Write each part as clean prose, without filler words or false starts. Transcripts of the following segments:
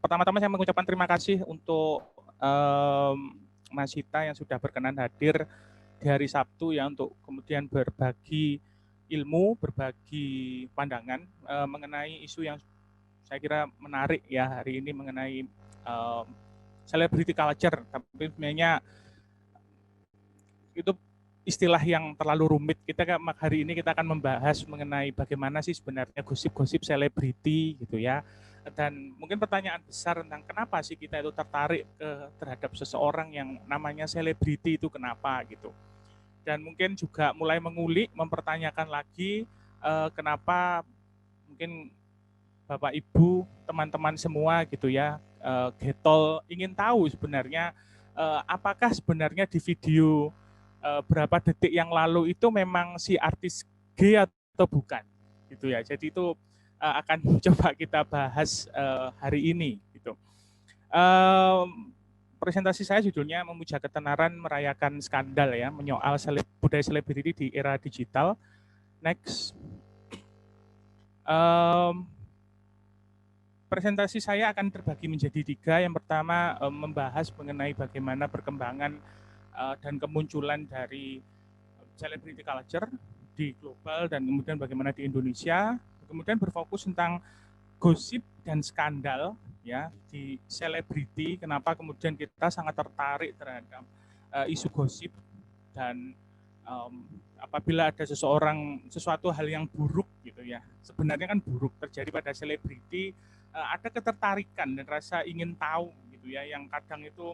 Pertama-tama saya mengucapkan terima kasih untuk Mas Sita yang sudah berkenan hadir di hari Sabtu ya untuk kemudian berbagi ilmu, berbagi pandangan mengenai isu yang saya kira menarik ya hari ini mengenai celebrity culture. Tapi sebenarnya itu istilah yang terlalu rumit. Hari ini kita akan membahas mengenai bagaimana sih sebenarnya gosip-gosip selebriti gitu ya. Dan mungkin pertanyaan besar tentang kenapa sih kita itu tertarik terhadap seseorang yang namanya selebriti itu kenapa gitu. Dan mungkin juga mulai mengulik, mempertanyakan lagi kenapa mungkin Bapak Ibu, teman-teman semua gitu ya, getol ingin tahu sebenarnya apakah sebenarnya di video berapa detik yang lalu itu memang si artis G atau bukan gitu ya. Jadi itu akan coba kita bahas hari ini gitu. Presentasi saya judulnya Memuja Ketenaran Merayakan Skandal ya, menyoal budaya selebriti di era digital. Next. Presentasi saya akan terbagi menjadi 3. Yang pertama membahas mengenai bagaimana perkembangan dan kemunculan dari celebrity culture di global dan kemudian bagaimana di Indonesia. Kemudian berfokus tentang gosip dan skandal ya di selebriti. Kenapa kemudian kita sangat tertarik terhadap isu gosip dan apabila ada sesuatu hal yang buruk gitu ya. Sebenarnya kan buruk terjadi pada selebriti, ada ketertarikan dan rasa ingin tahu gitu ya yang kadang itu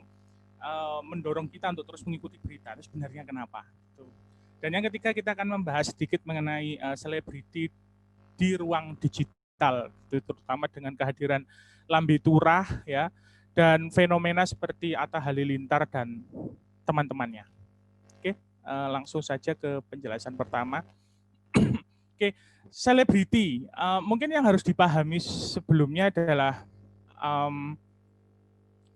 mendorong kita untuk terus mengikuti berita. Itu sebenarnya kenapa? Gitu. Dan yang ketiga kita akan membahas sedikit mengenai selebriti di ruang digital, gitu, terutama dengan kehadiran Lambe Turah ya dan fenomena seperti Atta Halilintar dan teman-temannya. Oke, langsung saja ke penjelasan pertama. Oke, selebriti. Mungkin yang harus dipahami sebelumnya adalah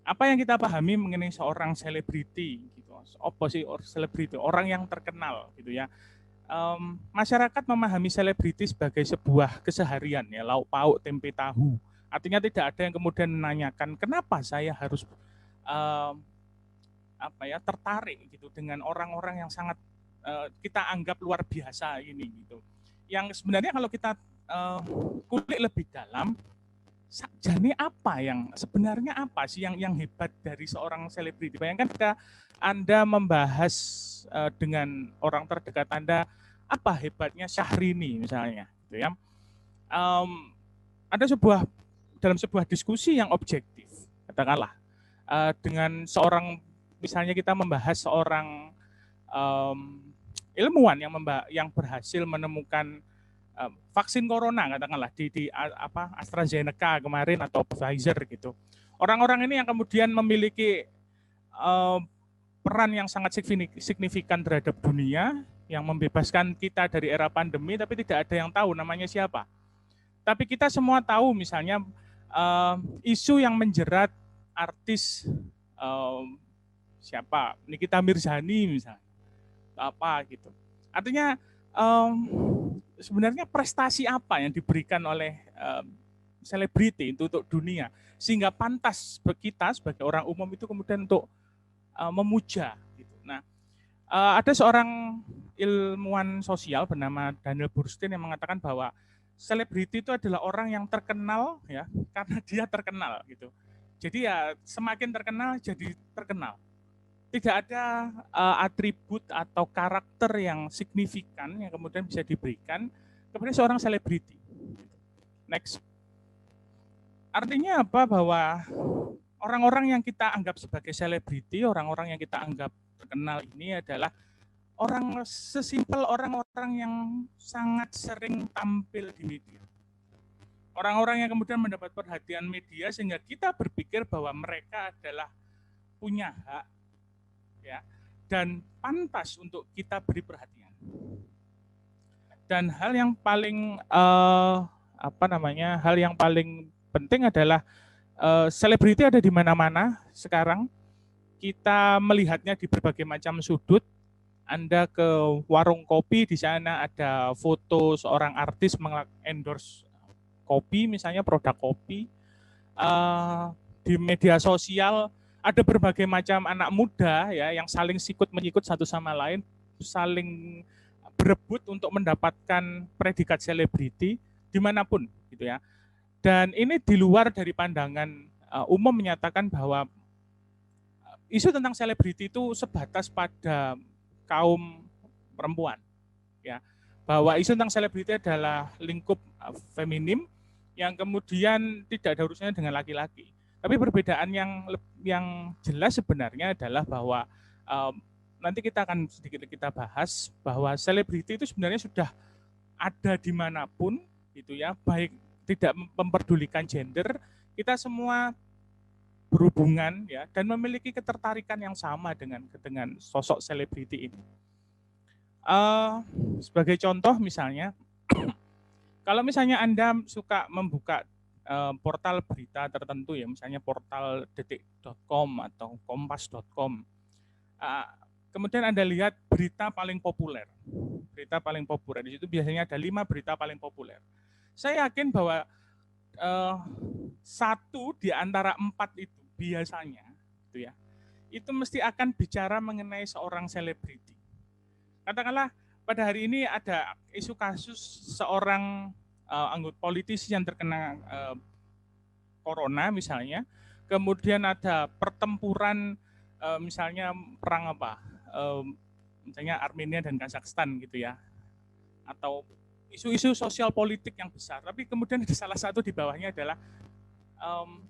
apa yang kita pahami mengenai seorang selebriti gitu. Apa sih selebriti? Orang yang terkenal gitu ya. Masyarakat memahami selebriti sebagai sebuah keseharian ya, lauk pauk tempe tahu. Artinya tidak ada yang kemudian menanyakan kenapa saya harus tertarik gitu dengan orang-orang yang sangat kita anggap luar biasa ini gitu. Yang sebenarnya kalau kita kulik lebih dalam, jadi sebenarnya apa sih yang hebat dari seorang selebriti? Bayangkan ketika Anda membahas dengan orang terdekat Anda, apa hebatnya Syahrini misalnya, gitu ya. Ada dalam sebuah diskusi yang objektif, katakanlah dengan seorang, misalnya kita membahas seorang ilmuwan yang berhasil menemukan vaksin corona katakanlah di AstraZeneca kemarin atau Pfizer gitu. Orang-orang ini yang kemudian memiliki peran yang sangat signifikan terhadap dunia, yang membebaskan kita dari era pandemi, tapi tidak ada yang tahu namanya siapa. Tapi kita semua tahu misalnya isu yang menjerat artis siapa, Nikita Mirzani misalnya, apa gitu. Artinya sebenarnya prestasi apa yang diberikan oleh selebriti untuk dunia sehingga pantas kita sebagai orang umum itu kemudian untuk memuja gitu. Nah, ada seorang ilmuwan sosial bernama Daniel Boorstin yang mengatakan bahwa selebriti itu adalah orang yang terkenal ya karena dia terkenal gitu. Jadi ya semakin terkenal jadi terkenal. Tidak ada atribut atau karakter yang signifikan yang kemudian bisa diberikan kepada seorang selebriti. Next. Artinya apa? Bahwa orang-orang yang kita anggap sebagai selebriti, orang-orang yang kita anggap terkenal ini adalah sesimpel orang-orang yang sangat sering tampil di media. Orang-orang yang kemudian mendapat perhatian media sehingga kita berpikir bahwa mereka adalah punya hak ya dan pantas untuk kita beri perhatian. Dan hal yang paling hal yang paling penting adalah selebriti ada di mana-mana sekarang. Kita melihatnya di berbagai macam sudut. Anda ke warung kopi, di sana ada foto seorang artis endorse kopi, misalnya produk kopi. di media sosial ada berbagai macam anak muda ya yang saling sikut menyikut satu sama lain, saling berebut untuk mendapatkan predikat selebriti dimanapun gitu ya. Dan ini di luar dari pandangan umum menyatakan bahwa isu tentang selebriti itu sebatas pada kaum perempuan ya, bahwa isu tentang selebriti adalah lingkup feminim yang kemudian tidak ada urusannya dengan laki-laki. Tapi perbedaan yang jelas sebenarnya adalah bahwa nanti kita akan sedikit kita bahas bahwa selebriti itu sebenarnya sudah ada dimanapun gitu ya, baik tidak memperdulikan gender, kita semua berhubungan ya dan memiliki ketertarikan yang sama dengan sosok selebriti ini. Sebagai contoh misalnya, kalau misalnya Anda suka membuka portal berita tertentu ya, misalnya portal detik.com atau kompas.com, kemudian Anda lihat berita paling populer. Berita paling populer di situ biasanya ada 5 berita paling populer. Saya yakin bahwa satu di antara 4 itu biasanya itu ya, itu mesti akan bicara mengenai seorang selebriti. Katakanlah pada hari ini ada isu kasus seorang anggota politisi yang terkena corona misalnya, kemudian ada pertempuran misalnya perang misalnya Armenia dan Kazakhstan gitu ya, atau isu-isu sosial politik yang besar. Tapi kemudian ada salah satu di bawahnya adalah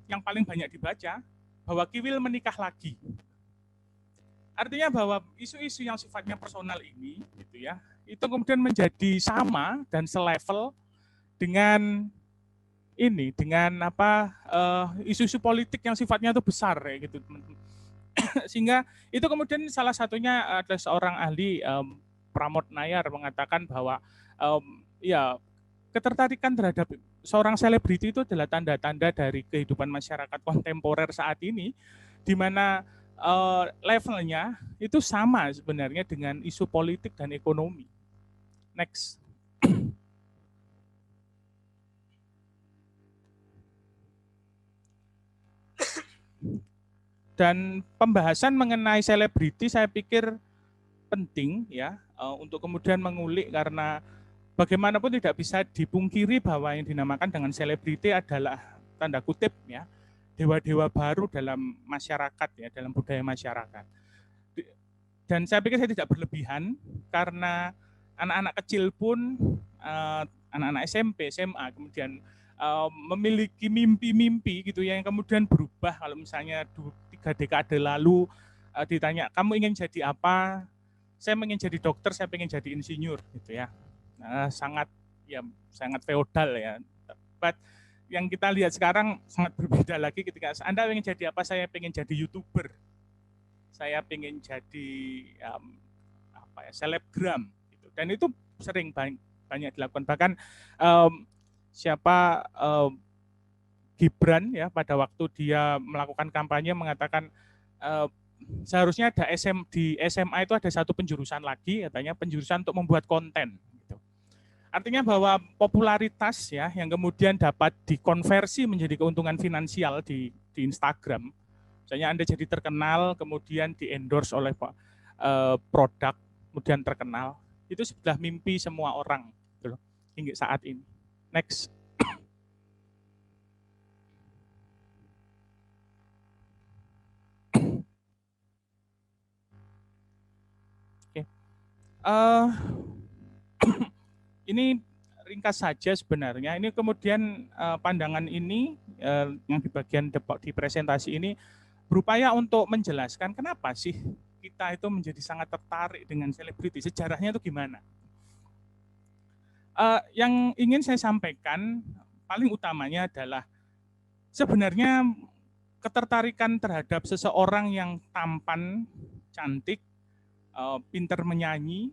yang paling banyak dibaca bahwa Kiwil menikah lagi. Artinya bahwa isu-isu yang sifatnya personal ini gitu ya, itu kemudian menjadi sama dan selevel dengan isu-isu politik yang sifatnya itu besar ya gitu teman-teman. Sehingga itu kemudian salah satunya ada seorang ahli Pramod Nayar mengatakan bahwa ya ketertarikan terhadap seorang selebriti itu adalah tanda-tanda dari kehidupan masyarakat kontemporer saat ini, di mana levelnya itu sama sebenarnya dengan isu politik dan ekonomi. Next. Dan pembahasan mengenai selebriti saya pikir penting ya untuk kemudian mengulik, karena bagaimanapun tidak bisa dipungkiri bahwa yang dinamakan dengan selebriti adalah tanda kutip ya dewa-dewa baru dalam masyarakat ya, dalam budaya masyarakat. Dan saya pikir saya tidak berlebihan karena anak-anak kecil pun anak-anak SMP, SMA kemudian memiliki mimpi-mimpi gitu ya, yang kemudian berubah. Kalau misalnya 3 dekade lalu ditanya kamu ingin jadi apa, saya ingin jadi dokter, saya ingin jadi insinyur gitu ya. Sangat feodal ya. But yang kita lihat sekarang sangat berbeda lagi ketika Anda ingin jadi apa, saya ingin jadi YouTuber, saya ingin jadi selebgram gitu. Dan itu sering banyak dilakukan. Bahkan Gibran ya pada waktu dia melakukan kampanye mengatakan seharusnya ada di SMA itu ada satu penjurusan lagi, katanya penjurusan untuk membuat konten. Gitu. Artinya bahwa popularitas ya yang kemudian dapat dikonversi menjadi keuntungan finansial di Instagram. Misalnya Anda jadi terkenal, kemudian di-endorse oleh produk, kemudian terkenal. Itu sudah mimpi semua orang gitu, hingga saat ini. Next. Ini ringkas saja sebenarnya. Ini kemudian pandangan ini yang di bagian di presentasi ini berupaya untuk menjelaskan kenapa sih kita itu menjadi sangat tertarik dengan selebriti, sejarahnya itu gimana. Yang ingin saya sampaikan paling utamanya adalah sebenarnya ketertarikan terhadap seseorang yang tampan, cantik, pintar menyanyi,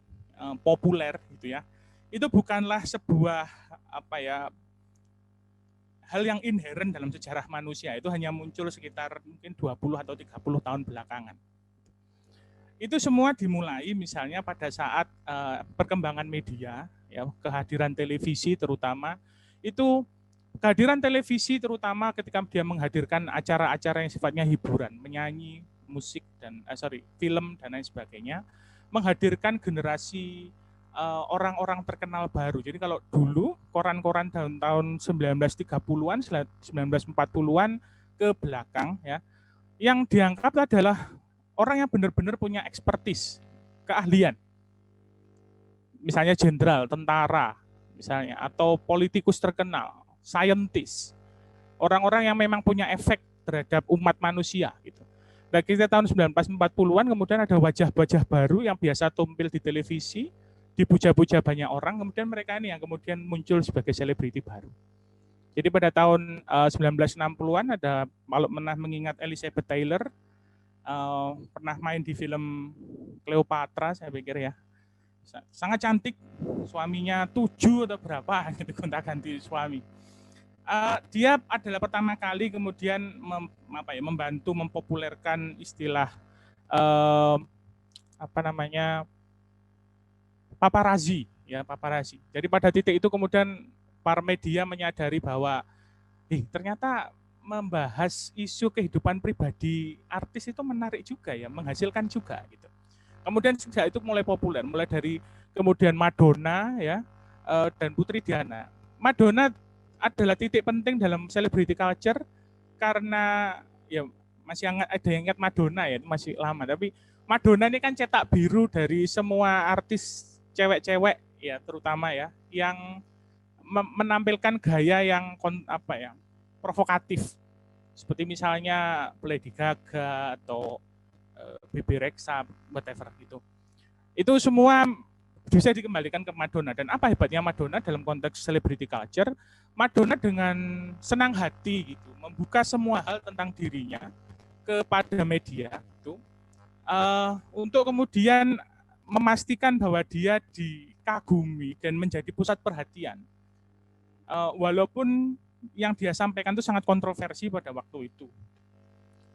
populer gitu ya. Itu bukanlah sebuah hal yang inheren dalam sejarah manusia. Itu hanya muncul sekitar mungkin 20 atau 30 tahun belakangan. Itu semua dimulai misalnya pada saat perkembangan media, ya, kehadiran televisi terutama, itu kehadiran televisi terutama ketika dia menghadirkan acara-acara yang sifatnya hiburan, menyanyi, musik dan film dan lain sebagainya, menghadirkan generasi orang-orang terkenal baru. Jadi kalau dulu koran-koran tahun 1930-an, 1940-an ke belakang ya, yang diangkat adalah orang yang benar-benar punya ekspertis, keahlian. Misalnya jenderal, tentara, misalnya, atau politikus terkenal, saintis, orang-orang yang memang punya efek terhadap umat manusia gitu. Dan kita tahun 1940-an kemudian ada wajah-wajah baru yang biasa tampil di televisi, dipuja-puja banyak orang, kemudian mereka ini yang kemudian muncul sebagai selebriti baru. Jadi pada tahun 1960-an ada, kalau pernah mengingat Elizabeth Taylor, pernah main di film Cleopatra saya pikir ya. Sangat cantik, suaminya 7 atau berapa gitu gonta-ganti suami. Dia adalah pertama kali kemudian membantu mempopulerkan istilah paparazi ya, paparazi. Jadi pada titik itu kemudian para media menyadari bahwa ternyata membahas isu kehidupan pribadi artis itu menarik juga ya, menghasilkan juga gitu. Kemudian sejak itu mulai populer, mulai dari kemudian Madonna ya, dan Putri Diana. Madonna adalah titik penting dalam celebrity culture karena ya masih ada yang ingat Madonna ya, masih lama, tapi Madonna ini kan cetak biru dari semua artis cewek-cewek ya, terutama ya, yang menampilkan gaya yang provokatif. Seperti misalnya Lady Gaga atau Bebe Rexha, whatever gitu. Itu semua bisa dikembalikan ke Madonna. Dan apa hebatnya Madonna dalam konteks celebrity culture? Madonna dengan senang hati gitu membuka semua hal tentang dirinya kepada media itu, untuk kemudian memastikan bahwa dia dikagumi dan menjadi pusat perhatian. Walaupun yang dia sampaikan itu sangat kontroversi pada waktu itu.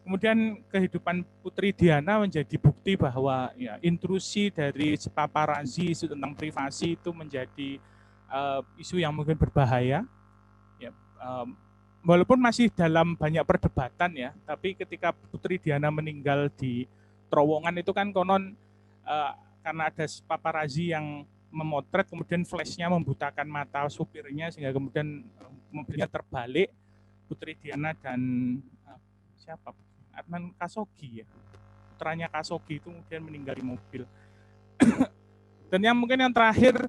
Kemudian kehidupan Putri Diana menjadi bukti bahwa ya, intrusi dari paparazi, isu tentang privasi itu menjadi isu yang mungkin berbahaya. Ya, walaupun masih dalam banyak perdebatan ya, tapi ketika Putri Diana meninggal di terowongan itu kan konon karena ada paparazi yang memotret, kemudian flashnya membutakan mata supirnya sehingga kemudian mobilnya terbalik. Putri Diana dan siapa? Adnan Khashoggi ya, putranya Khashoggi itu kemudian meninggal di mobil. Dan yang mungkin yang terakhir,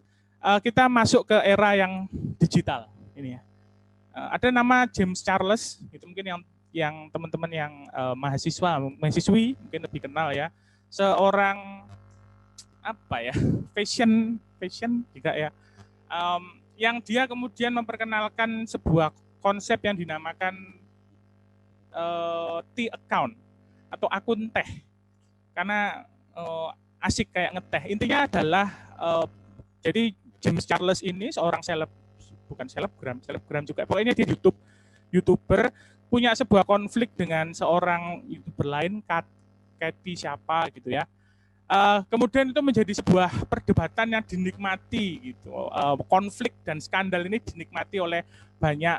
kita masuk ke era yang digital ini ya. Ada nama James Charles, itu mungkin yang teman-teman yang mahasiswi mungkin lebih kenal ya. Seorang fashion juga ya. Yang dia kemudian memperkenalkan sebuah konsep yang dinamakan tea account atau akun teh, karena asik kayak ngeteh. Intinya adalah jadi James Charles ini seorang selebgram juga, pokoknya dia YouTuber, punya sebuah konflik dengan seorang YouTuber lain, Katy siapa gitu ya. Kemudian itu menjadi sebuah perdebatan yang dinikmati gitu. Konflik dan skandal ini dinikmati oleh banyak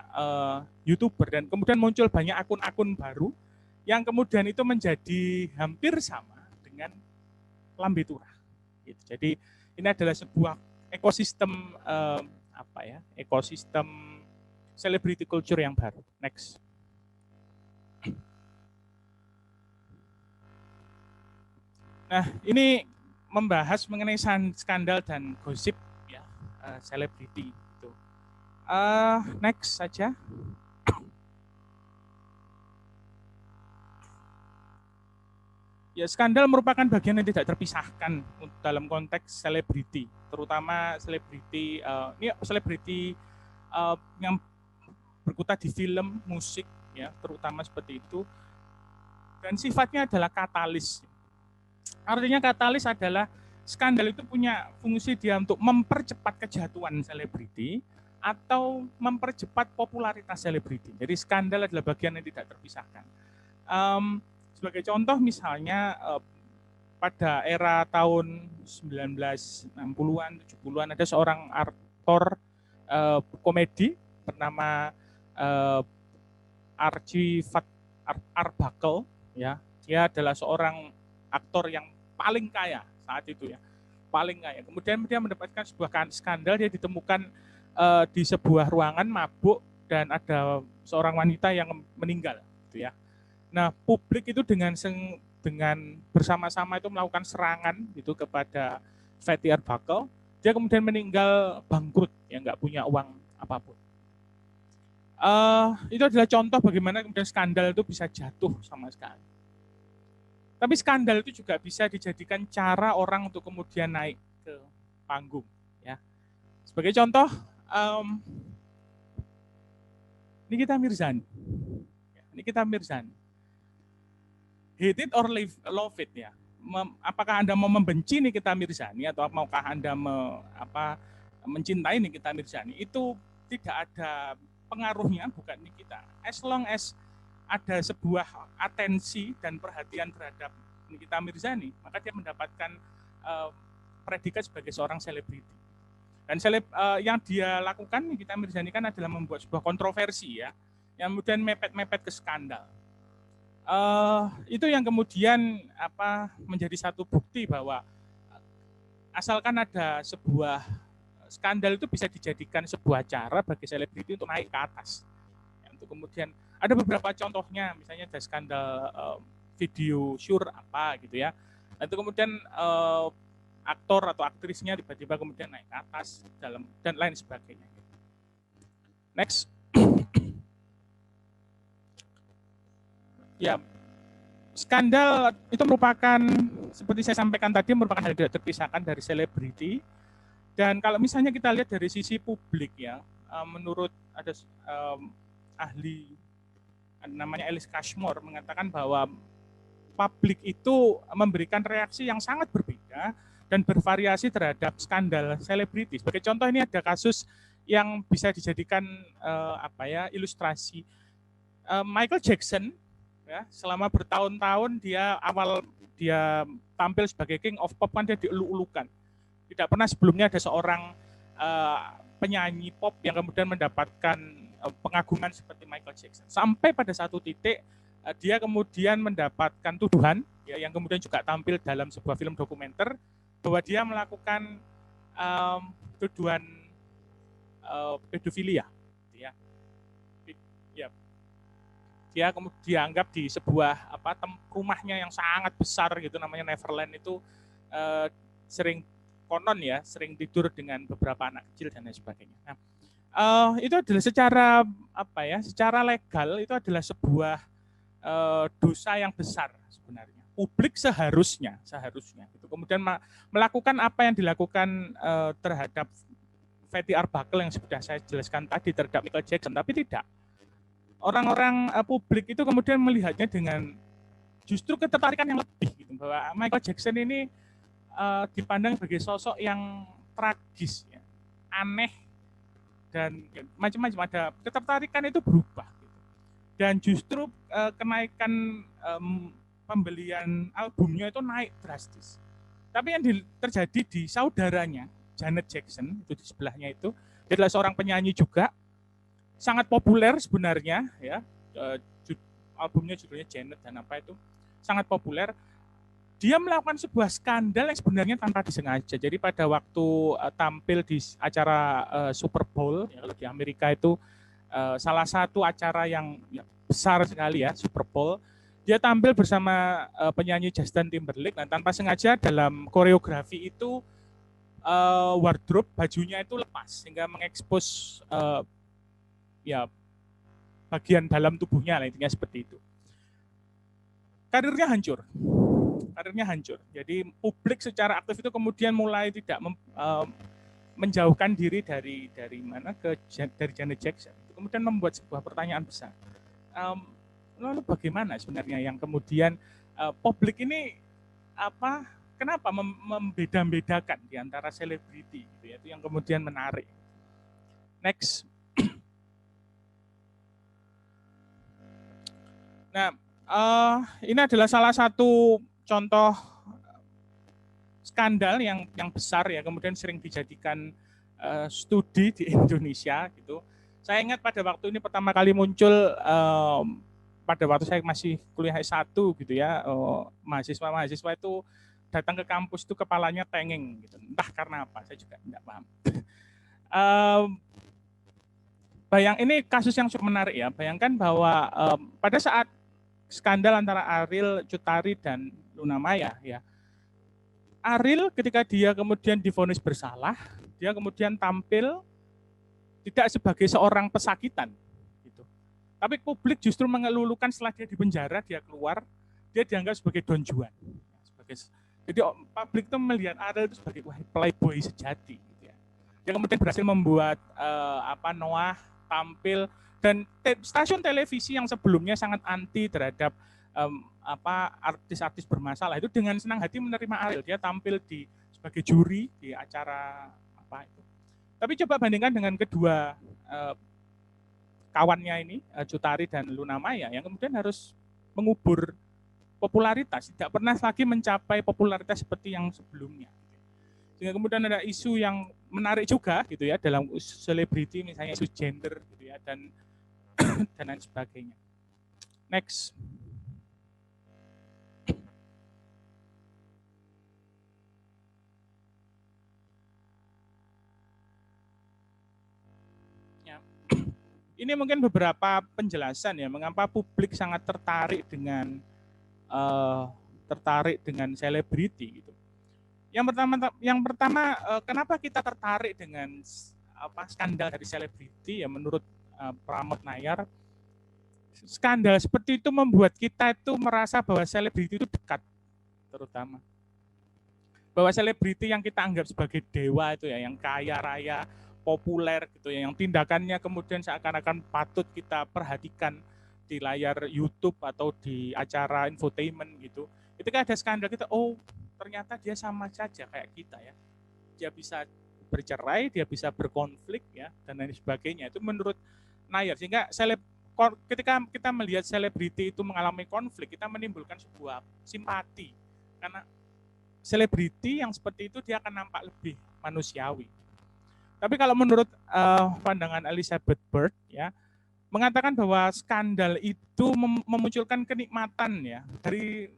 YouTuber, dan kemudian muncul banyak akun-akun baru yang kemudian itu menjadi hampir sama dengan lambe turah. Gitu. Jadi ini adalah sebuah ekosistem ekosistem celebrity culture yang baru. Next. Nah, ini membahas mengenai skandal dan gosip ya, selebriti itu. Next saja. Ya, skandal merupakan bagian yang tidak terpisahkan dalam konteks selebriti, terutama selebriti yang berkutat di film, musik ya, terutama seperti itu. Dan sifatnya adalah katalis. Artinya katalis adalah skandal itu punya fungsi dia untuk mempercepat kejatuhan selebriti atau mempercepat popularitas selebriti. Jadi skandal adalah bagian yang tidak terpisahkan. Sebagai contoh misalnya pada era tahun 1960-an, 70-an ada seorang aktor komedi bernama Archie Arbuckle, ya, dia adalah seorang aktor yang paling kaya saat itu ya, paling kaya. Kemudian dia mendapatkan sebuah skandal, dia ditemukan di sebuah ruangan mabuk dan ada seorang wanita yang meninggal, gitu ya. Nah, publik itu dengan bersama-sama itu melakukan serangan gitu kepada Fatty Arbuckle. Dia kemudian meninggal bangkrut, ya nggak punya uang apapun. Itu adalah contoh bagaimana kemudian skandal itu bisa jatuh sama sekali. Tapi skandal itu juga bisa dijadikan cara orang untuk kemudian naik ke panggung. Ya. Sebagai contoh, Nikita Mirzani. Nikita Mirzani. Hate it or love it ya. Apakah Anda mau membenci Nikita Mirzani atau maukah Anda mencintai Nikita Mirzani? Itu tidak ada pengaruhnya, bukan Nikita. As long as ada sebuah atensi dan perhatian terhadap Nikita Mirzani, maka dia mendapatkan predikat sebagai seorang selebriti. Dan yang dia lakukan Nikita Mirzani kan adalah membuat sebuah kontroversi ya, yang kemudian mepet-mepet ke skandal. Itu yang kemudian menjadi satu bukti bahwa asalkan ada sebuah skandal itu bisa dijadikan sebuah cara bagi selebriti untuk naik ke atas. Ya, untuk kemudian ada beberapa contohnya, misalnya ada skandal video Shure apa gitu ya. Itu kemudian aktor atau aktrisnya tiba-tiba kemudian naik ke atas dan lain sebagainya. Next. Ya, skandal itu merupakan, seperti saya sampaikan tadi, merupakan hal tidak terpisahkan dari selebriti. Dan kalau misalnya kita lihat dari sisi publik ya, menurut ada ahli namanya Alice Cashmore mengatakan bahwa publik itu memberikan reaksi yang sangat berbeda dan bervariasi terhadap skandal selebriti. Sebagai contoh, ini ada kasus yang bisa dijadikan ilustrasi. Michael Jackson ya, selama bertahun-tahun dia tampil sebagai King of Pop, kan dia dielu-elukan. Tidak pernah sebelumnya ada seorang penyanyi pop yang kemudian mendapatkan pengagungan seperti Michael Jackson. Sampai pada satu titik dia kemudian mendapatkan tuduhan ya, yang kemudian juga tampil dalam sebuah film dokumenter bahwa dia melakukan tuduhan pedofilia. Ya. Dia kemudian dianggap di sebuah rumahnya yang sangat besar gitu, namanya Neverland itu sering tidur dengan beberapa anak kecil dan lain sebagainya. Nah, itu adalah secara legal itu adalah sebuah dosa yang besar sebenarnya. Publik seharusnya gitu. Kemudian melakukan apa yang dilakukan terhadap Fatty Arbuckle yang sudah saya jelaskan tadi terhadap Michael Jackson, tapi tidak. Orang-orang publik itu kemudian melihatnya dengan justru ketertarikan yang lebih gitu, bahwa Michael Jackson ini dipandang sebagai sosok yang tragis, ya, aneh, dan macam-macam. Ada ketertarikan itu berubah. Gitu. Dan justru kenaikan pembelian albumnya itu naik drastis. Tapi yang terjadi di saudaranya, Janet Jackson, itu di sebelahnya itu, dia adalah seorang penyanyi juga, sangat populer sebenarnya, ya. Albumnya judulnya Janet dan sangat populer. Dia melakukan sebuah skandal yang sebenarnya tanpa disengaja. Jadi pada waktu tampil di acara Super Bowl, ya, kalau di Amerika itu salah satu acara yang besar sekali ya, Super Bowl. Dia tampil bersama penyanyi Justin Timberlake, dan tanpa sengaja dalam koreografi itu wardrobe bajunya itu lepas sehingga mengekspos bagian dalam tubuhnya, intinya seperti itu. Karirnya hancur. Jadi publik secara aktif itu kemudian mulai tidak menjauhkan diri dari Janet Jackson. Kemudian membuat sebuah pertanyaan besar. Lalu bagaimana sebenarnya yang kemudian publik ini kenapa membeda-bedakan di antara selebriti gitu ya, itu yang kemudian menarik. Next. Nah, ini adalah salah satu contoh skandal yang besar ya, kemudian sering dijadikan studi di Indonesia gitu. Saya ingat pada waktu ini pertama kali muncul pada waktu saya masih kuliah S1 gitu ya, mahasiswa-mahasiswa itu datang ke kampus itu kepalanya tengeng gitu. Entah karena apa, saya juga tidak paham. Ini kasus yang cukup menarik ya. Bayangkan bahwa pada saat skandal antara Ariel, Cut Tari dan Luna Maya ya. Ariel ketika dia kemudian divonis bersalah, dia kemudian tampil tidak sebagai seorang pesakitan gitu. Tapi publik justru mengelulukan setelah dia di penjara, dia keluar, dia dianggap sebagai Don Juan. Jadi publik itu melihat Ariel itu sebagai playboy sejati gitu ya. Dia kemudian berhasil membuat Noah tampil, dan stasiun televisi yang sebelumnya sangat anti terhadap artis-artis bermasalah itu dengan senang hati menerima Ariel. Dia tampil sebagai juri di acara apa itu. Tapi coba bandingkan dengan kedua kawannya ini, Cut Tari dan Luna Maya, yang kemudian harus mengubur popularitas, tidak pernah lagi mencapai popularitas seperti yang sebelumnya. Sehingga kemudian ada isu yang menarik juga gitu ya dalam selebriti, misalnya isu gender gitu ya, dan lain sebagainya. Next. Ya. Ini mungkin beberapa penjelasan ya mengapa publik sangat tertarik dengan selebriti gitu. Yang pertama, kenapa kita tertarik dengan skandal dari selebriti ya, menurut Pramod Nayar, skandal seperti itu membuat kita itu merasa bahwa selebriti itu dekat, terutama bahwa selebriti yang kita anggap sebagai dewa itu ya, yang kaya raya, populer gitu ya, yang tindakannya kemudian seakan-akan patut kita perhatikan di layar YouTube atau di acara infotainment gitu. Ketika ada skandal kita, oh ternyata dia sama saja kayak kita ya. Dia bisa bercerai, dia bisa berkonflik ya, dan lain sebagainya. Itu menurut Nayar. Sehingga ketika kita melihat selebriti itu mengalami konflik, kita menimbulkan sebuah simpati. Karena selebriti yang seperti itu dia akan nampak lebih manusiawi. Tapi kalau menurut pandangan Elizabeth Bird ya, mengatakan bahwa skandal itu memunculkan kenikmatan ya dari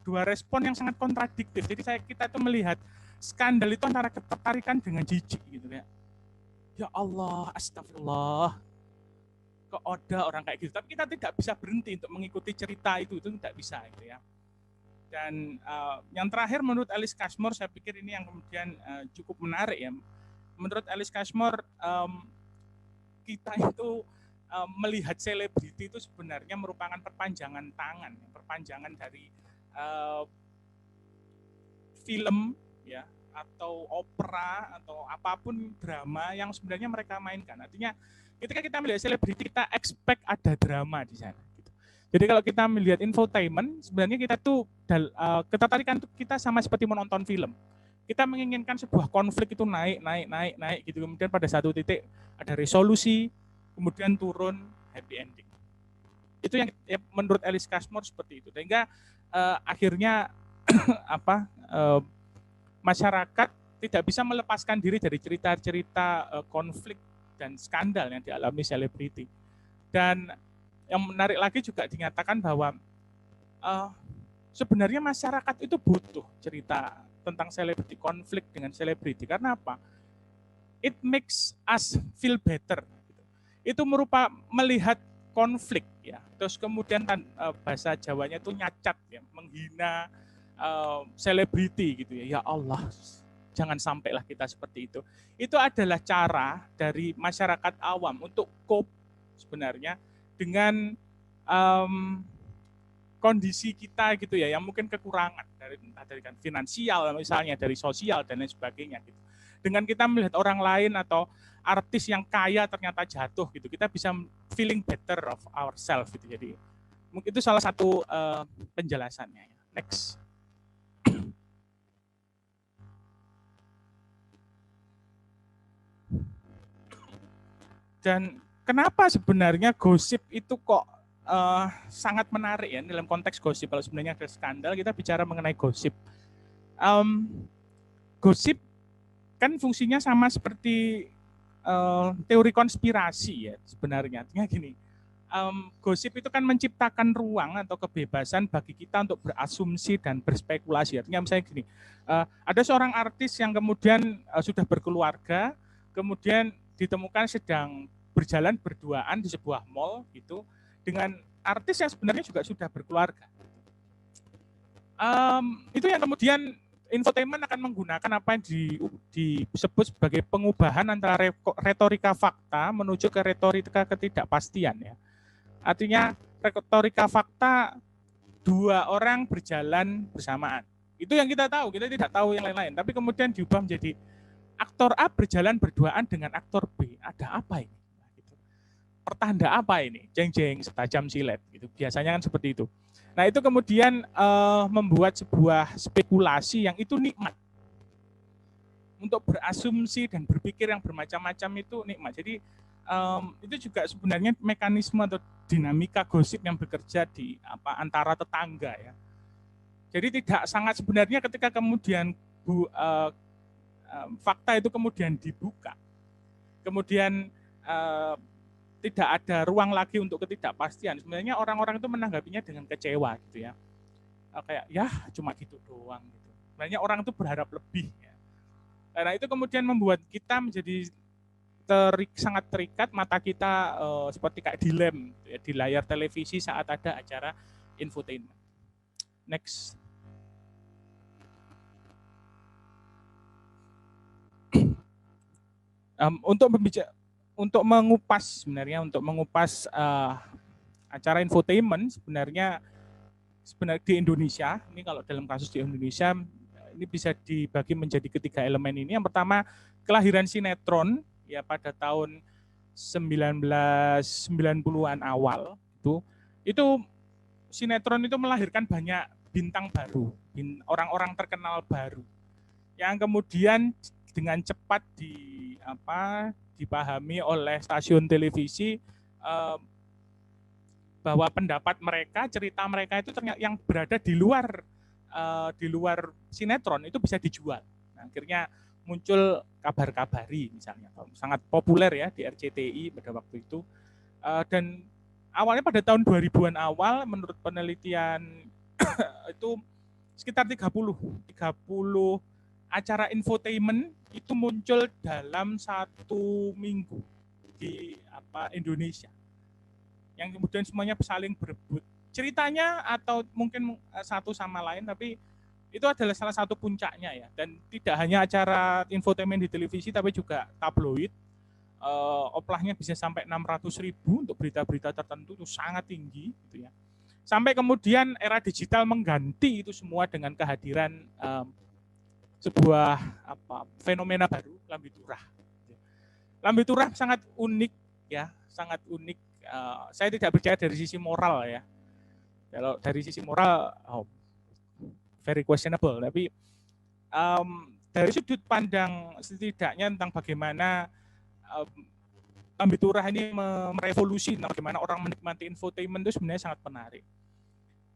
dua respon yang sangat kontradiktif. Jadi kita tuh melihat skandal itu antara ketertarikan dengan jijik gitu ya. Ya Allah, astagfirullah. Kok ada orang kayak gitu. Tapi kita tidak bisa berhenti untuk mengikuti cerita itu tidak bisa gitu ya. Dan yang terakhir menurut Alice Cashmore, saya pikir ini yang kemudian cukup menarik ya. Menurut Alice Cashmore, kita itu melihat selebriti itu sebenarnya merupakan perpanjangan tangan, perpanjangan dari film ya, atau opera atau apapun drama yang sebenarnya mereka mainkan. Artinya ketika kita melihat selebriti, kita expect ada drama di sana. Gitu. Jadi kalau kita melihat infotainment, sebenarnya kita tuh ketertarikan kita sama seperti menonton film. Kita menginginkan sebuah konflik itu naik gitu. Kemudian pada satu titik ada resolusi, kemudian turun happy ending. Itu yang menurut Alice Cashmore seperti itu. Sehingga akhirnya masyarakat tidak bisa melepaskan diri dari cerita-cerita konflik dan skandal yang dialami selebriti. Dan yang menarik lagi juga dinyatakan bahwa sebenarnya masyarakat itu butuh cerita tentang selebriti, konflik dengan selebriti. Karena apa? It makes us feel better. Itu merupakan melihat konflik ya. Terus kemudian bahasa Jawanya itu nyacat ya, menghina selebriti gitu ya. Ya Allah, jangan sampailah kita seperti itu. Itu adalah cara dari masyarakat awam untuk cope sebenarnya dengan kondisi kita gitu ya, yang mungkin kekurangan dari finansial misalnya, dari sosial dan lain sebagainya gitu. Dengan kita melihat orang lain atau artis yang kaya ternyata jatuh gitu, kita bisa feeling better of ourselves gitu. Jadi mungkin itu salah satu penjelasannya. Next. Dan kenapa sebenarnya gosip itu kok sangat menarik ya dalam konteks gosip? Kalau sebenarnya ada skandal, kita bicara mengenai gosip. Gosip kan fungsinya sama seperti teori konspirasi ya sebenarnya. Artinya gini, gosip itu kan menciptakan ruang atau kebebasan bagi kita untuk berasumsi dan berspekulasi. Artinya misalnya gini, ada seorang artis yang kemudian sudah berkeluarga, kemudian ditemukan sedang berjalan berduaan di sebuah mall gitu dengan artis yang sebenarnya juga sudah berkeluarga. Itu yang kemudian infotainment akan menggunakan apa yang disebut sebagai pengubahan antara retorika fakta menuju ke retorika ketidakpastian ya. Artinya retorika fakta dua orang berjalan bersamaan. Itu yang kita tahu, kita tidak tahu yang lain-lain. Tapi kemudian diubah menjadi aktor A berjalan berduaan dengan aktor B. Ada apa ini? Pertanda apa ini? Jeng-jeng setajam silet. Gitu. Biasanya kan seperti itu. Nah itu kemudian membuat sebuah spekulasi yang itu nikmat. Untuk berasumsi dan berpikir yang bermacam-macam itu nikmat. Jadi itu juga sebenarnya mekanisme atau dinamika gosip yang bekerja di antara tetangga ya. Jadi tidak sangat sebenarnya ketika kemudian fakta itu kemudian dibuka, kemudian tidak ada ruang lagi untuk ketidakpastian. Sebenarnya orang-orang itu menanggapinya dengan kecewa gitu ya, kayak ya cuma gitu doang gitu. Sebenarnya orang itu berharap lebih. Ya. Nah itu kemudian membuat kita menjadi sangat terikat, mata kita seperti kayak dilem ya, di layar televisi saat ada acara infotainment. Next. Untuk mengupas sebenarnya acara infotainment sebenarnya di Indonesia ini, kalau dalam kasus di Indonesia ini bisa dibagi menjadi ketiga elemen ini. Yang pertama, kelahiran sinetron ya pada tahun 1990-an awal itu sinetron itu melahirkan banyak bintang baru, orang-orang terkenal baru yang kemudian dengan cepat dipahami oleh stasiun televisi bahwa pendapat mereka, cerita mereka itu ternyata yang berada di luar sinetron itu bisa dijual. Nah, akhirnya muncul Kabar-Kabari misalnya, sangat populer ya di RCTI pada waktu itu. Dan awalnya pada tahun 2000-an awal menurut penelitian itu sekitar 30 acara infotainment itu muncul dalam 1 minggu di Indonesia. Yang kemudian semuanya saling berebut ceritanya atau mungkin satu sama lain, tapi itu adalah salah satu puncaknya ya. Dan tidak hanya acara infotainment di televisi, tapi juga tabloid. Oplahnya bisa sampai 600.000 untuk berita-berita tertentu, itu sangat tinggi gitu ya. Sampai kemudian era digital mengganti itu semua dengan kehadiran sebuah fenomena baru, lambe turah. Lambe turah sangat unik ya, sangat unik. Saya tidak percaya dari sisi moral ya. Kalau dari sisi moral, very questionable. Tapi dari sudut pandang setidaknya tentang bagaimana lambe turah ini merevolusi bagaimana orang menikmati infotainment itu sebenarnya sangat menarik.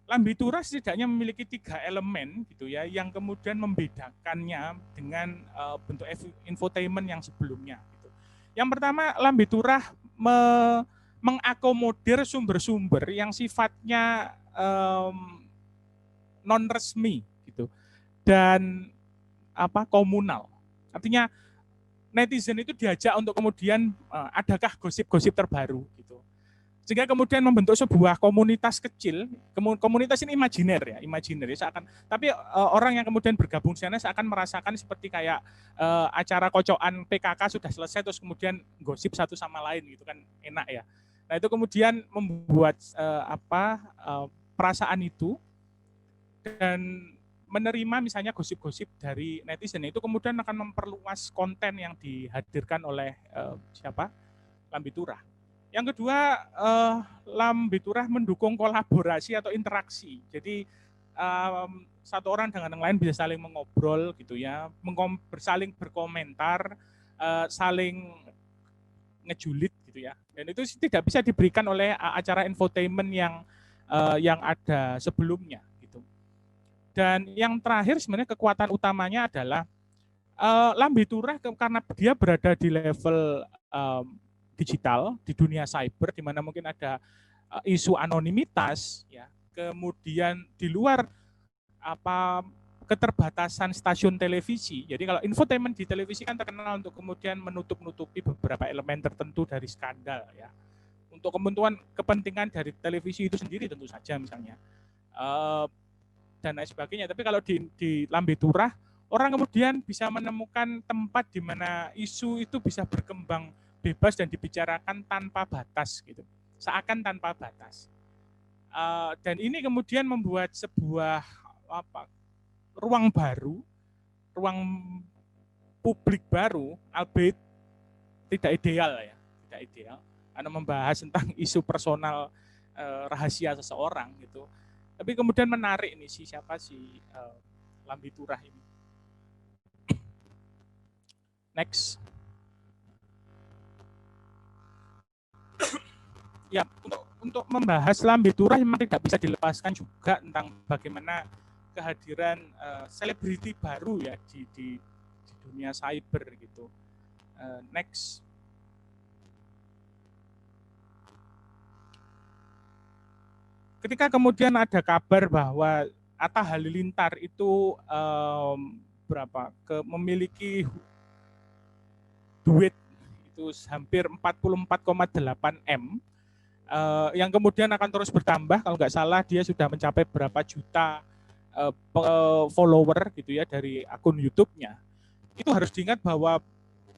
Lambe turah setidaknya memiliki 3 elemen gitu ya, yang kemudian membedakannya dengan bentuk infotainment yang sebelumnya. Gitu. Yang pertama, lambe turah mengakomodir sumber-sumber yang sifatnya non resmi gitu dan komunal. Artinya netizen itu diajak untuk kemudian adakah gosip-gosip terbaru gitu. Sehingga kemudian membentuk sebuah komunitas kecil, komunitas ini imajiner ya seakan. Tapi orang yang kemudian bergabung di sana seakan merasakan seperti kayak acara kocokan PKK sudah selesai terus kemudian gosip satu sama lain gitu kan, enak ya. Nah itu kemudian membuat perasaan itu dan menerima misalnya gosip-gosip dari netizen itu kemudian akan memperluas konten yang dihadirkan oleh lambe turah. Yang kedua, lambe turah mendukung kolaborasi atau interaksi. Jadi satu orang dengan yang lain bisa saling mengobrol gitu ya, saling berkomentar, saling ngejulit gitu ya. Dan itu tidak bisa diberikan oleh acara infotainment yang ada sebelumnya gitu. Dan yang terakhir sebenarnya kekuatan utamanya adalah lambe turah karena dia berada di level digital, di dunia cyber, di mana mungkin ada isu anonimitas, ya. Kemudian di luar keterbatasan stasiun televisi. Jadi kalau infotainment di televisi kan terkenal untuk kemudian menutup-nutupi beberapa elemen tertentu dari skandal, ya. Untuk kepentingan dari televisi itu sendiri tentu saja misalnya. Dan lain sebagainya. Tapi kalau di Lambe Turah, orang kemudian bisa menemukan tempat di mana isu itu bisa berkembang bebas dan dibicarakan tanpa batas gitu, seakan tanpa batas. Dan ini kemudian membuat sebuah ruang baru, ruang publik baru, albeit tidak ideal ya, tidak ideal, karena membahas tentang isu personal rahasia seseorang gitu. Tapi kemudian menarik nih siapa si Lambe Turah ini. Next. Ya, untuk membahas Lambe Turah memang tidak bisa dilepaskan juga tentang bagaimana kehadiran selebriti baru ya di dunia cyber gitu. Next. Ketika kemudian ada kabar bahwa Atta Halilintar itu memiliki duit itu hampir 44,8 M, yang kemudian akan terus bertambah, kalau nggak salah dia sudah mencapai berapa juta follower gitu ya dari akun YouTube-nya. Itu harus diingat bahwa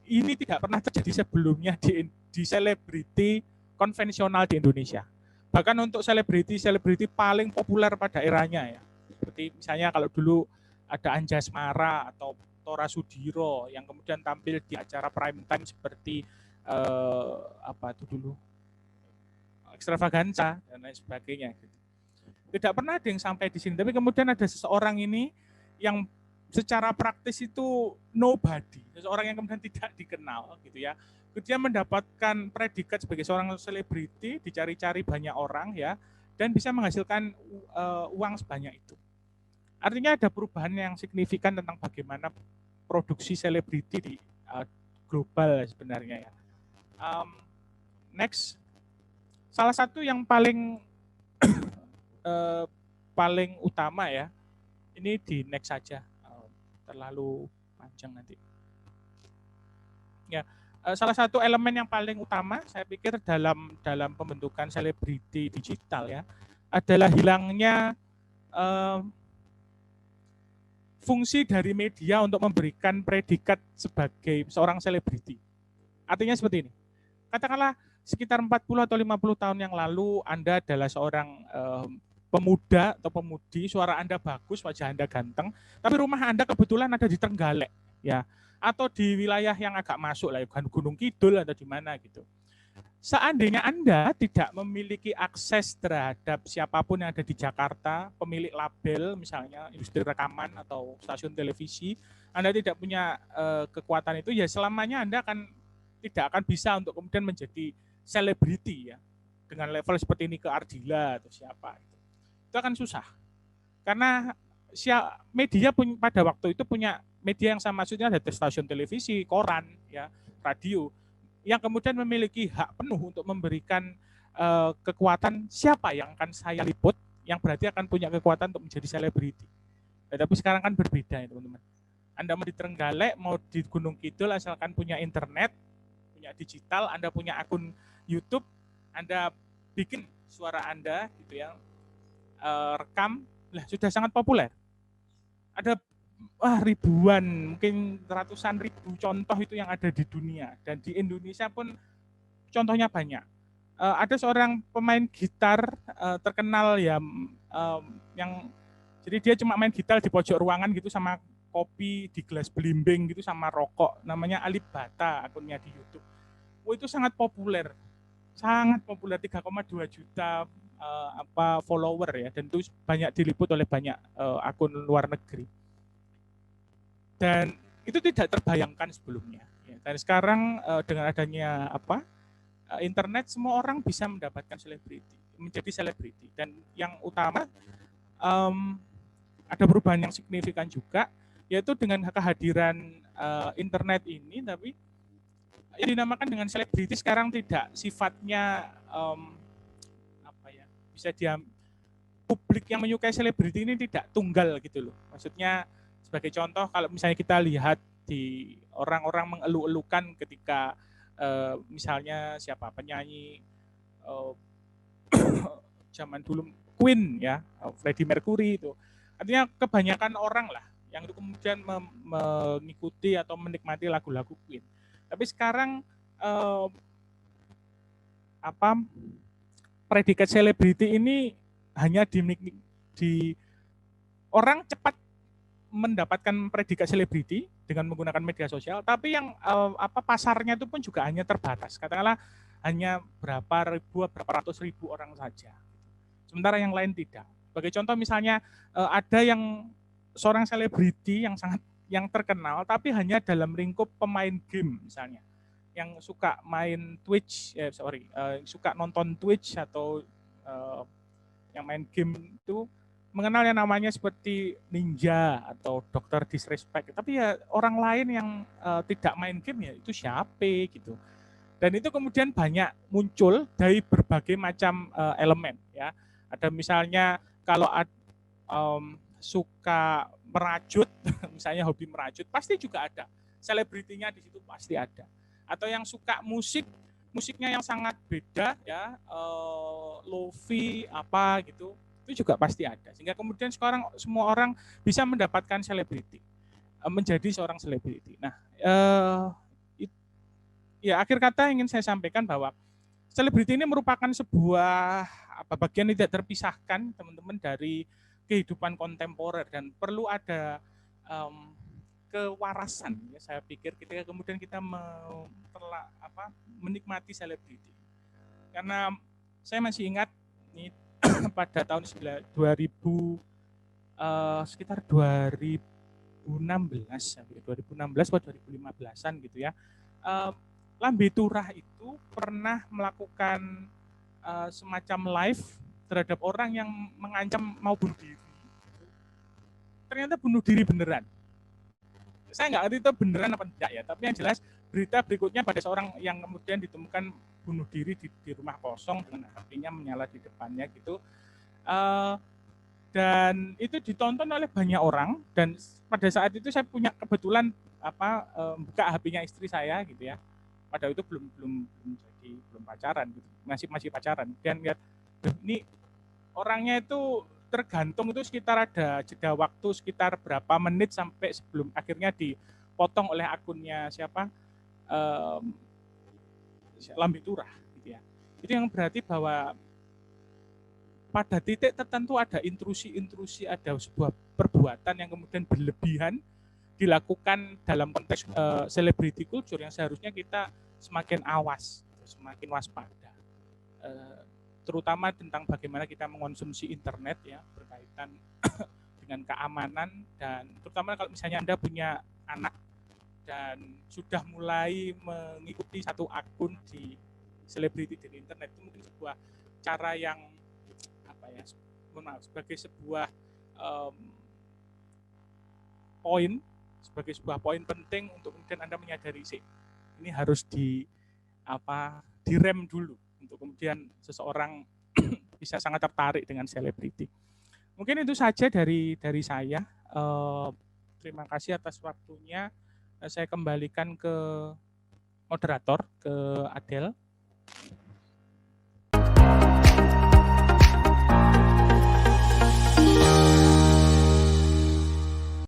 ini tidak pernah terjadi sebelumnya di selebriti konvensional di Indonesia. Bahkan untuk selebriti paling populer pada eranya ya. Seperti misalnya kalau dulu ada Anjasmara atau Tora Sudiro yang kemudian tampil di acara prime time seperti Extravaganza dan lain sebagainya. Tidak pernah ada yang sampai di sini. Tapi kemudian ada seseorang ini yang secara praktis itu nobody, seseorang yang kemudian tidak dikenal gitu ya. Dia mendapatkan predikat sebagai seorang selebriti, dicari-cari banyak orang ya, dan bisa menghasilkan uang sebanyak itu. Artinya ada perubahan yang signifikan tentang bagaimana produksi selebriti di global sebenarnya ya. Next, salah satu yang paling paling utama ya, ini di next saja, terlalu panjang nanti. Ya, salah satu elemen yang paling utama saya pikir dalam pembentukan selebriti digital ya adalah hilangnya fungsi dari media untuk memberikan predikat sebagai seorang selebriti. Artinya seperti ini. Katakanlah sekitar 40 atau 50 tahun yang lalu Anda adalah seorang pemuda atau pemudi, suara Anda bagus, wajah Anda ganteng, tapi rumah Anda kebetulan ada di Trenggalek ya, atau di wilayah yang agak masuk lah, Gunung Kidul atau di mana gitu. Seandainya Anda tidak memiliki akses terhadap siapapun yang ada di Jakarta, pemilik label misalnya industri rekaman atau stasiun televisi, Anda tidak punya kekuatan itu, ya selamanya Anda tidak akan bisa untuk kemudian menjadi selebriti ya dengan level seperti ini ke Ardila atau siapa. Itu akan susah. Karena media pada waktu itu punya media yang sama, maksudnya ada stasiun televisi, koran, ya, radio, yang kemudian memiliki hak penuh untuk memberikan kekuatan siapa yang akan saya liput, yang berarti akan punya kekuatan untuk menjadi selebriti. Tapi sekarang kan berbeda ya teman-teman. Anda mau di Trenggalek, mau di Gunung Kidul, asalkan punya internet, punya digital, Anda punya akun YouTube, Anda bikin suara Anda gitu ya, rekam, lah sudah sangat populer. Ada ribuan, mungkin ratusan ribu contoh itu yang ada di dunia, dan di Indonesia pun contohnya banyak. Ada seorang pemain gitar terkenal ya, yang jadi dia cuma main gitar di pojok ruangan gitu sama kopi di gelas belimbing gitu sama rokok, namanya Alip Bata akunnya di YouTube. Itu sangat populer 3,2 juta follower ya, dan itu banyak diliput oleh banyak akun luar negeri. Dan itu tidak terbayangkan sebelumnya. Ya. Dan sekarang dengan adanya internet, semua orang bisa mendapatkan menjadi selebriti. Dan yang utama ada perubahan yang signifikan juga, yaitu dengan kehadiran internet ini, tapi yang dinamakan dengan selebriti sekarang tidak sifatnya apa ya, bisa diam publik yang menyukai selebriti ini tidak tunggal gitu loh. Maksudnya sebagai contoh kalau misalnya kita lihat di orang-orang mengeluh-elukan ketika misalnya siapa penyanyi zaman dulu Queen ya, Freddie Mercury itu. Artinya kebanyakan orang lah yang itu kemudian mengikuti atau menikmati lagu-lagu Queen. Tapi sekarang predikat selebriti ini hanya di orang cepat mendapatkan predikat selebriti dengan menggunakan media sosial, tapi yang pasarnya itu pun juga hanya terbatas. Katakanlah hanya berapa ratus ribu orang saja. Sementara yang lain tidak. Sebagai contoh misalnya ada yang seorang selebriti yang terkenal, tapi hanya dalam lingkup pemain game misalnya, yang suka main Twitch, suka nonton Twitch atau yang main game itu mengenal yang namanya seperti Ninja atau Dokter Disrespect, tapi ya orang lain yang tidak main game ya itu siapa gitu. Dan itu kemudian banyak muncul dari berbagai macam elemen ya. Ada misalnya kalau suka merajut, misalnya hobi merajut, pasti juga ada selebritinya di situ, pasti ada. Atau yang suka musiknya yang sangat beda ya, lofi apa gitu, itu juga pasti ada. Sehingga kemudian sekarang semua orang bisa mendapatkan selebriti, menjadi seorang selebriti. Nah, ya akhir kata ingin saya sampaikan bahwa selebriti ini merupakan sebuah bagian yang tidak terpisahkan teman-teman dari kehidupan kontemporer, dan perlu ada kewarasan ya, saya pikir ketika kemudian kita menikmati selebriti. Karena saya masih ingat nih pada tahun 2000 sekitar 2016 atau 2015-an gitu ya. Lambe Turah itu pernah melakukan semacam live terhadap orang yang mengancam mau bunuh diri. Ternyata bunuh diri beneran. Saya nggak ngerti itu beneran apa tidak ya, tapi yang jelas berita berikutnya pada seorang yang kemudian ditemukan bunuh diri di rumah kosong dengan apinya menyala di depannya gitu. Dan itu ditonton oleh banyak orang, dan pada saat itu saya punya kebetulan buka HP-nya istri saya gitu ya. Pada itu belum pacaran gitu, masih pacaran, dan lihat ini orangnya itu tergantung itu sekitar ada jeda waktu sekitar berapa menit sampai sebelum akhirnya dipotong oleh akunnya siapa, Lambe Turah gitu ya. Itu yang berarti bahwa pada titik tertentu ada intrusi, ada sebuah perbuatan yang kemudian berlebihan dilakukan dalam konteks celebrity culture yang seharusnya kita semakin awas, semakin waspada, terutama tentang bagaimana kita mengonsumsi internet ya, berkaitan dengan keamanan, dan terutama kalau misalnya Anda punya anak dan sudah mulai mengikuti satu akun di selebriti di internet, itu mungkin sebuah cara yang sebagai sebuah poin penting untuk kemudian Anda menyadari sih, ini harus direm dulu untuk kemudian seseorang bisa sangat tertarik dengan selebriti. Mungkin itu saja dari saya. Terima kasih atas waktunya. Saya kembalikan ke moderator, ke Adel.